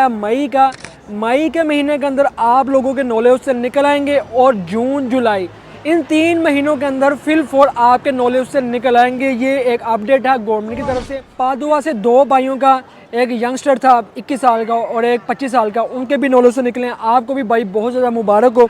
है मई के महीने के अंदर आप लोगों के नॉलेज से निकल आएंगे और जून जुलाई इन 3 महीनों के अंदर फिल फोर आपके नॉलेज से निकल आएंगे। ये एक अपडेट है गवर्नमेंट की तरफ से। पादुआ से 2 भाइयों का, एक यंगस्टर था 21 साल का और एक 25 साल का, उनके भी नॉलेज से निकले हैं। आपको भी भाई बहुत ज़्यादा मुबारक हो।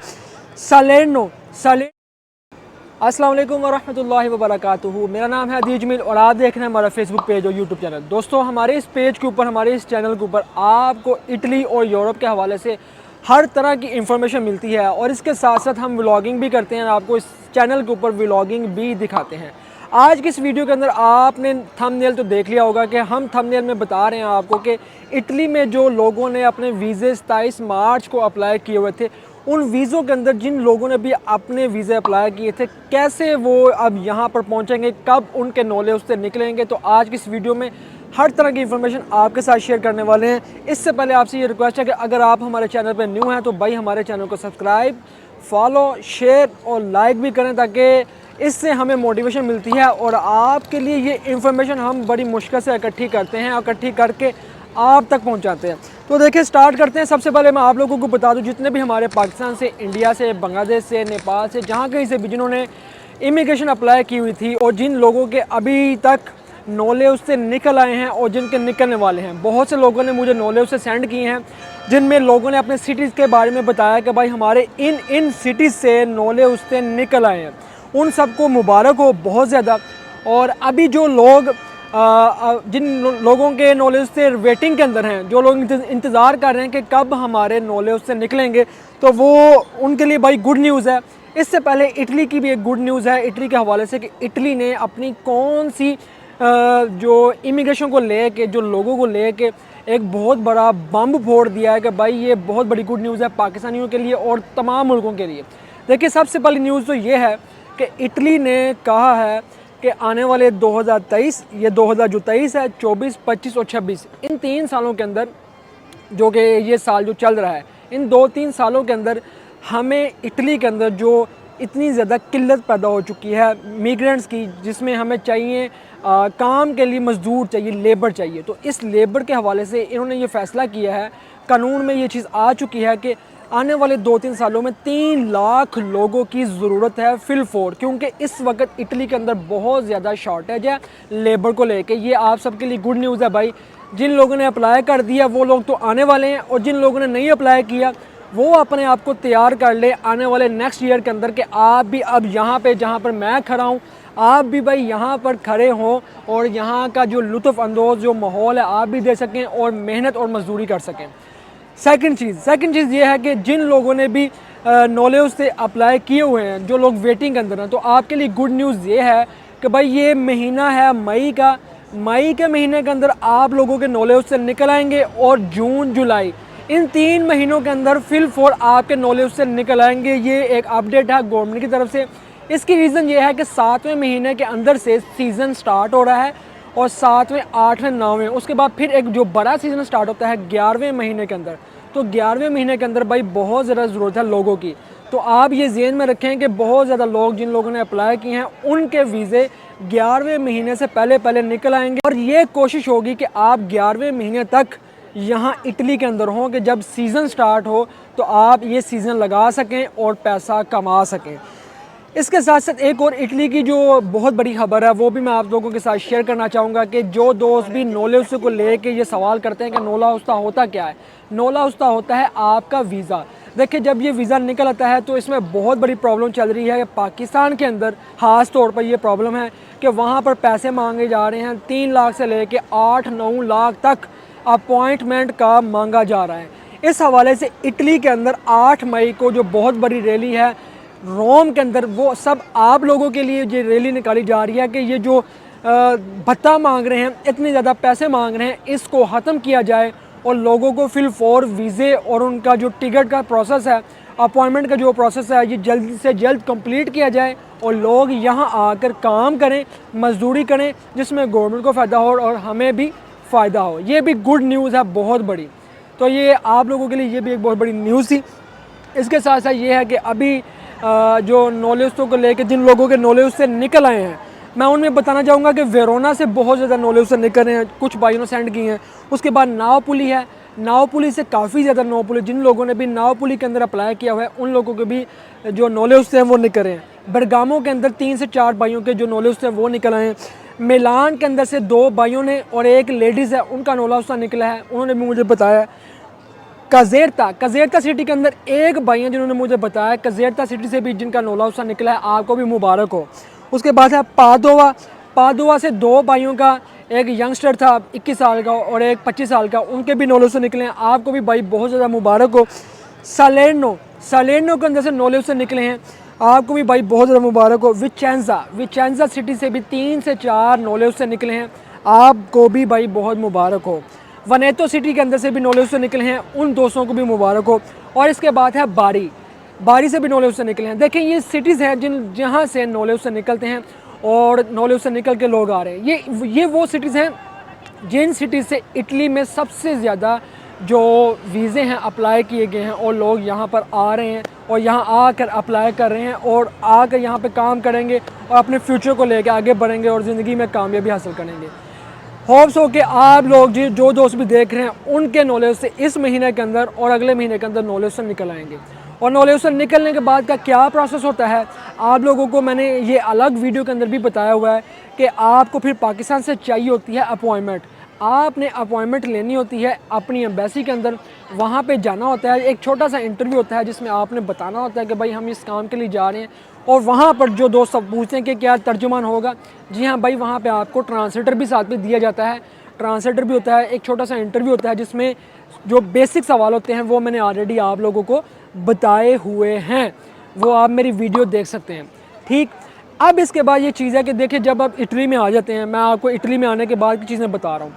अस्सलाम वालेकुम वरहमतुल्लाहि वबरकातुहू। मेरा नाम है अदील जमील और आप देख रहे हैं हमारा फेसबुक पेज और यूट्यूब चैनल। दोस्तों, हमारे इस पेज के ऊपर, हमारे इस चैनल के ऊपर आपको इटली और यूरोप के हवाले से हर तरह की इंफॉर्मेशन मिलती है और इसके साथ साथ हम व्लॉगिंग भी करते हैं। आपको इस चैनल के ऊपर व्लॉगिंग भी दिखाते हैं। आज की इस वीडियो के अंदर आपने थंबनेल तो देख लिया होगा कि हम थंबनेल में बता रहे हैं आपको कि इटली में जो लोगों ने अपने वीज़े 27 मार्च को अप्लाई किए हुए थे, उन वीज़ों के अंदर जिन लोगों ने भी अपने वीज़े अप्लाई किए थे, कैसे वो अब यहाँ पर पहुँचेंगे, कब उनके नॉलेज से निकलेंगे। तो आज की इस वीडियो में हर तरह की इन्फॉर्मेशन आपके साथ शेयर करने वाले हैं। इससे पहले आपसे ये रिक्वेस्ट है कि अगर आप हमारे चैनल पर न्यू हैं तो भाई हमारे चैनल को सब्सक्राइब, फॉलो, शेयर और लाइक भी करें, ताकि इससे हमें मोटिवेशन मिलती है और आपके लिए ये इन्फॉर्मेशन हम बड़ी मुश्किल से इकट्ठी करते हैं और इकट्ठी करके आप तक पहुंचाते हैं। तो देखिए, स्टार्ट करते हैं। सबसे पहले मैं आप लोगों को बता दूं, जितने भी हमारे पाकिस्तान से, इंडिया से, बांग्लादेश से, नेपाल से, जहां कहीं से भी जिन्होंने इमिग्रेशन अप्लाई की हुई थी और जिन लोगों के अभी तक नॉलेज से निकल आए हैं और जिनके निकलने वाले हैं, बहुत से लोगों ने मुझे नॉलेज से सेंड किए हैं, जिनमें लोगों ने अपने सिटीज़ के बारे में बताया कि भाई हमारे इन सिटीज़ से नॉलेज से निकल आए हैं। उन सबको मुबारक हो बहुत ज़्यादा। और अभी जो लोग जिन लोगों के नॉलेज से वेटिंग के अंदर हैं, जो लोग इंतज़ार कर रहे हैं कि कब हमारे नॉलेज से निकलेंगे, तो वो उनके लिए भाई गुड न्यूज़ है। इससे पहले इटली की भी एक गुड न्यूज़ है इटली के हवाले से कि इटली ने अपनी कौन सी जो इमिग्रेशन को ले के, जो लोगों को ले के एक बहुत बड़ा बम फोड़ दिया है कि भाई ये बहुत बड़ी गुड न्यूज़ है पाकिस्तानियों के लिए और तमाम मुल्कों के लिए। देखिए, सबसे पहली न्यूज़ तो ये है कि इटली ने कहा है कि आने वाले 2023, ये 2023 है, 24, 25 और 26, इन 3 सालों के अंदर, जो कि ये साल जो चल रहा है, इन 2-3 सालों के अंदर हमें इटली के अंदर जो इतनी ज़्यादा किल्लत पैदा हो चुकी है मिग्रेंट्स की, जिसमें हमें चाहिए काम के लिए मज़दूर चाहिए, लेबर चाहिए, तो इस लेबर के हवाले से इन्होंने ये फ़ैसला किया है, कानून में ये चीज़ आ चुकी है कि आने वाले 2-3 सालों में 3 लाख लोगों की ज़रूरत है फिल फोर, क्योंकि इस वक्त इटली के अंदर बहुत ज़्यादा शॉर्टेज है लेबर को लेके। ये आप सबके लिए गुड न्यूज़ है भाई। जिन लोगों ने अप्लाई कर दिया वो लोग तो आने वाले हैं, और जिन लोगों ने नहीं अप्लाई किया वो अपने आप को तैयार कर ले आने वाले नेक्स्ट ईयर के अंदर, कि आप भी अब यहाँ पे जहाँ पर मैं खड़ा हूँ, आप भी भाई यहाँ पर खड़े हों और यहाँ का जो लुत्फ़ अंदोज़ जो माहौल है आप भी दे सकें और मेहनत और मजदूरी कर सकें। सेकंड चीज़ ये है कि जिन लोगों ने भी नॉलेज से अप्लाई किए हुए हैं, जो लोग वेटिंग के अंदर हैं, तो आपके लिए गुड न्यूज़ ये है कि भाई ये महीना है मई के महीने के अंदर आप लोगों के नॉलेज से निकल आएंगे और जून जुलाई इन 3 महीनों के अंदर फिल फोर आपके नॉलेज से निकल आएंगे। ये एक अपडेट है गवर्नमेंट की तरफ से। इसकी रीज़न ये है कि 7वें महीने के अंदर से सीज़न स्टार्ट हो रहा है और 7वें, 8वें, 9वें, उसके बाद फिर एक जो बड़ा सीज़न स्टार्ट होता है 11वें महीने के अंदर। तो 11वें महीने के अंदर भाई बहुत ज़्यादा ज़रूरत है लोगों की। तो आप ये ज़हन में रखें कि बहुत ज़्यादा लोग, जिन लोगों ने अप्लाई किए हैं, उनके वीज़े 11वें महीने से पहले निकल आएंगे और ये कोशिश होगी कि आप 11वें महीने तक यहाँ इटली के अंदर हों कि जब सीज़न स्टार्ट हो तो आप ये सीज़न लगा सकें और पैसा कमा सकें। इसके साथ साथ एक और इटली की जो बहुत बड़ी खबर है वो भी मैं आप लोगों के साथ शेयर करना चाहूँगा कि जो दोस्त भी नॉलेज को लेके ये सवाल करते हैं कि नोला उस्ता होता क्या है। नोला उस्ता होता है आपका वीज़ा। देखिए, जब ये वीज़ा निकल आता है तो इसमें बहुत बड़ी प्रॉब्लम चल रही है कि पाकिस्तान के अंदर ख़ास तौर पर ये प्रॉब्लम है कि वहाँ पर पैसे मांगे जा रहे हैं 3 लाख से लेके 8-9 लाख तक अपॉइंटमेंट का मांगा जा रहा है। इस हवाले से इटली के अंदर 8 मई को जो बहुत बड़ी रैली है रोम के अंदर, वो सब आप लोगों के लिए ये रैली निकाली जा रही है कि ये जो भत्ता मांग रहे हैं, इतने ज़्यादा पैसे मांग रहे हैं, इसको ख़त्म किया जाए और लोगों को फिल फोर वीज़े और उनका जो टिकट का प्रोसेस है, अपॉइंटमेंट का जो प्रोसेस है, ये जल्द से जल्द कंप्लीट किया जाए और लोग यहाँ आकर काम करें, मजदूरी करें, जिसमें गवर्नमेंट को फ़ायदा हो और हमें भी फ़ायदा हो। ये भी गुड न्यूज़ है बहुत बड़ी। तो ये आप लोगों के लिए ये भी एक बहुत बड़ी न्यूज़ थी। इसके साथ साथ ये है कि अभी जो नॉलेज को लेकर जिन लोगों के नॉलेज से निकल आए हैं, मैं उनमें बताना चाहूँगा कि वेरोना से बहुत ज़्यादा नॉलेज से निकल रहे हैं, कुछ भाइयों ने सेंड किए हैं। उसके बाद नावपुली है, नावपुली से काफ़ी ज़्यादा नावपुली, जिन लोगों ने भी नावपुली के अंदर अप्लाई किया हुआ है उन लोगों के भी जो नॉलेज थे वो निकल रहे हैं। बरगामो के अंदर 3 से 4 भाइयों के जो नॉलेज थे वो निकल आए हैं। मिलान के अंदर से 2 भाइयों ने और एक लेडीज़ है उनका नॉलेज निकला है, उन्होंने भी मुझे बताया। कज़ेरता सिटी के अंदर एक भाई हैं जिन्होंने मुझे बताया कज़ेरता सिटी से भी जिनका नॉलेज निकला है, आपको भी मुबारक हो। उसके बाद है पादोवा से 2 भाइयों का, एक यंगस्टर था 21 साल का और एक 25 साल का, उनके भी नॉलेज से निकले हैं, आपको भी भाई बहुत ज़्यादा मुबारक हो। सालेनो के अंदर से नॉलेज से निकले हैं, आपको भी भाई बहुत ज़्यादा मुबारक हो। विचेंजा सिटी से भी 3 से 4 नॉलेज से निकले हैं, आपको भी भाई बहुत मुबारक हो। वनेतो सिटी के अंदर से भी नॉलेज से निकले हैं, उन दोस्तों को भी मुबारक हो। और इसके बाद है बारी से भी नॉलेज से निकले हैं। देखें ये सिटीज़ हैं जहाँ से नॉलेज से निकलते हैं और नॉलेज से निकल के लोग आ रहे हैं। ये वो सिटीज़ हैं जिन सिटीज़ से इटली में सबसे ज़्यादा जो वीज़े हैं अप्लाई किए गए हैं और लोग यहाँ पर आ रहे हैं और यहाँ आकर अप्लाई कर रहे हैं और आकर यहाँ पे काम करेंगे और अपने फ्यूचर को लेकर आगे बढ़ेंगे और ज़िंदगी में कामयाबी हासिल करेंगे। होप्स हो कि आप लोग जो दोस्त भी देख रहे हैं उनके नॉलेज से इस महीने के अंदर और अगले महीने के अंदर नॉलेज से निकल आएंगे। और नॉलेज से निकलने के बाद का क्या प्रोसेस होता है आप लोगों को मैंने ये अलग वीडियो के अंदर भी बताया हुआ है कि आपको फिर पाकिस्तान से चाहिए होती है अपॉइंटमेंट। आपने अपॉइंटमेंट लेनी होती है अपनी एम्बेसी के अंदर, वहाँ पे जाना होता है, एक छोटा सा इंटरव्यू होता है जिसमें आपने बताना होता है कि भाई हम इस काम के लिए जा रहे हैं। और वहाँ पर जो दोस्त सब पूछते हैं कि क्या तर्जुमान होगा, जी हाँ भाई वहाँ पे आपको ट्रांसलेटर भी साथ में दिया जाता है, ट्रांसलेटर भी होता है, एक छोटा सा इंटरव्यू होता है जिसमें जो बेसिक सवाल होते हैं वो मैंने ऑलरेडी आप लोगों को बताए हुए हैं, वो आप मेरी वीडियो देख सकते हैं। ठीक, अब इसके बाद ये चीज़ है कि देखिए जब आप इटली में आ जाते हैं, मैं आपको इटली में आने के बाद की चीज़ें बता रहा हूँ।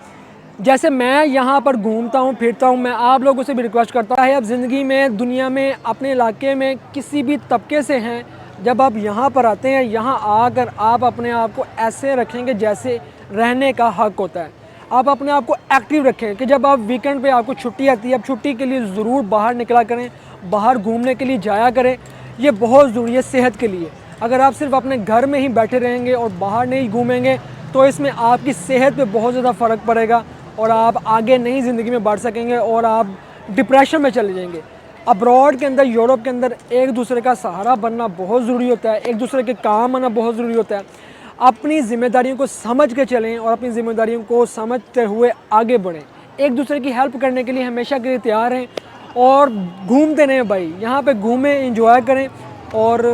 जैसे मैं यहाँ पर घूमता हूँ फिरता हूँ, मैं आप लोगों से भी रिक्वेस्ट करता है, अब ज़िंदगी में दुनिया में अपने इलाके में किसी भी तबके से हैं, जब आप यहाँ पर आते हैं यहाँ आकर आप अपने आप को ऐसे रखेंगे जैसे रहने का हक होता है। आप अपने आप को एक्टिव रखें कि जब आप वीकेंड पे आपको छुट्टी आती है, अब छुट्टी के लिए ज़रूर बाहर निकला करें, बाहर घूमने के लिए जाया करें, ये बहुत ज़रूरी है सेहत के लिए। अगर आप सिर्फ अपने घर में ही बैठे रहेंगे और बाहर नहीं घूमेंगे तो इसमें आपकी सेहत पे बहुत ज़्यादा फ़र्क पड़ेगा और आप आगे नहीं ज़िंदगी में बढ़ सकेंगे और आप डिप्रेशन में चले जाएंगे। अब्रॉड के अंदर, यूरोप के अंदर एक दूसरे का सहारा बनना बहुत ज़रूरी होता है, एक दूसरे के काम आना बहुत ज़रूरी होता है। अपनी ज़िम्मेदारियों को समझ के चलें और अपनी ज़िम्मेदारियों को समझते हुए आगे बढ़ें। एक दूसरे की हेल्प करने के लिए हमेशा के लिए तैयार हैं और घूमते रहें भाई, यहाँ पे घूमें, इंजॉय करें और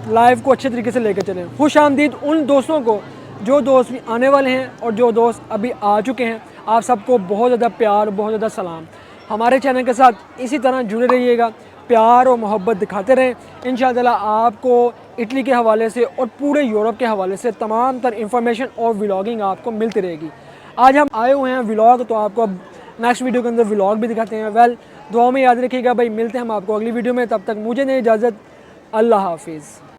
लाइफ को अच्छे तरीके से लेकर चलें। खुश आमदीद उन दोस्तों को जो दोस्त भी आने वाले हैं और जो दोस्त अभी आ चुके हैं, आप सबको बहुत ज़्यादा प्यार, बहुत ज़्यादा सलाम। हमारे चैनल के साथ इसी तरह जुड़े रहिएगा, प्यार और मोहब्बत दिखाते रहें। इंशाअल्लाह आपको इटली के हवाले से और पूरे यूरोप के हवाले से तमाम तर इंफॉर्मेशन और व्लॉगिंग आपको मिलती रहेगी। आज हम आए हुए हैं व्लॉग, तो आपको अब नेक्स्ट वीडियो के अंदर व्लॉग भी दिखाते हैं। दुआ में याद रखिएगा भाई, मिलते हैं हम आपको अगली वीडियो में, तब तक मुझे नहीं इजाज़त, अल्लाह हाफिज़।